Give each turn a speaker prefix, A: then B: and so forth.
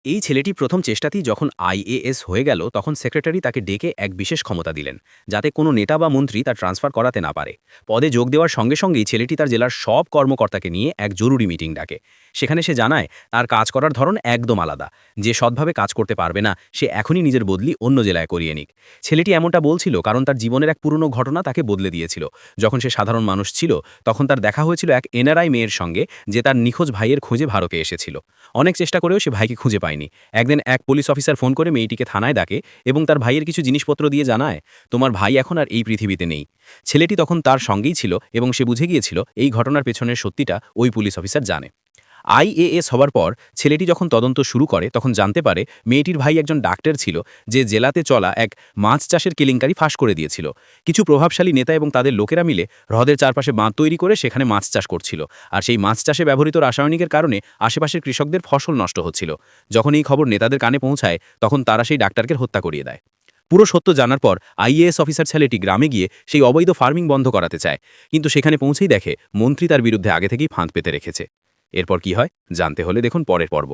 A: এই ছেলেটি প্রথম চেষ্টাতেই যখন আইএএস হয়ে গেল তখন সেক্রেটারি তাকে ডেকে এক বিশেষ ক্ষমতা দিলেন, যাতে কোনো নেতা বা মন্ত্রী তার ট্রান্সফার করাতে না পারে। পদে যোগ দেওয়ার সঙ্গে সঙ্গেই ছেলেটি তার জেলার সব কর্মকর্তাকে নিয়ে এক জরুরি মিটিং ডাকে। সেখানে সে জানায় তার কাজ করার ধরন একদম আলাদা। যে সৎভাবে কাজ করতে পারবে না সে এখনই নিজের বদলি অন্য জেলায় করিয়ে নিক। ছেলেটি এমনটা বলছিল কারণ তার জীবনের এক পুরনো ঘটনা তাকে বদলে দিয়েছিল। যখন সে সাধারণ মানুষ ছিল তখন তার দেখা হয়েছিল এক এনআরআই মেয়ের সঙ্গে, যে তার নিখোঁজ ভাইয়ের খোঁজে ভারতে এসেছিল। অনেক চেষ্টা করেও সে ভাইকে খুঁজে পায়নি। একদিন এক পুলিশ অফিসার ফোন করে মেয়েটিকে থানায় ডাকে এবং তার ভাইয়ের কিছু জিনিসপত্র দিয়ে জানায়, তোমার ভাই এখন আর এই পৃথিবীতে নেই। ছেলেটি তখন তার সঙ্গেই ছিল এবং সে বুঝে গিয়েছিল এই ঘটনার পেছনের সত্যিটা ওই পুলিশ অফিসার জানে। আইএএস হওয়ার পর ছেলেটি যখন তদন্ত শুরু করে তখন জানতে পারে মেয়েটির ভাই একজন ডাক্তার ছিল, যে জেলাতে চলা এক মাছ চাষের কেলেঙ্কারি ফাঁস করে দিয়েছিল। কিছু প্রভাবশালী নেতা এবং তাদের লোকেরা মিলে হ্রদের চারপাশে বাঁধ তৈরি করে সেখানে মাছ চাষ করছিল, আর সেই মাছ চাষে ব্যবহৃত রাসায়নিকের কারণে আশেপাশের কৃষকদের ফসল নষ্ট হচ্ছিল। যখন এই খবর নেতাদের কানে পৌঁছায় তখন তারা সেই ডাক্তারকে হত্যা করিয়ে দেয়। পুরো সত্য জানার পর আইএএস অফিসার ছেলেটি গ্রামে গিয়ে সেই অবৈধ ফার্মিং বন্ধ করাতে চায়, কিন্তু সেখানে পৌঁছেই দেখে মন্ত্রী তার বিরুদ্ধে আগে থেকেই ফাঁদ পেতে রেখেছে। এরপর কি হয় জানতে হলে দেখুন পরের পর্ব।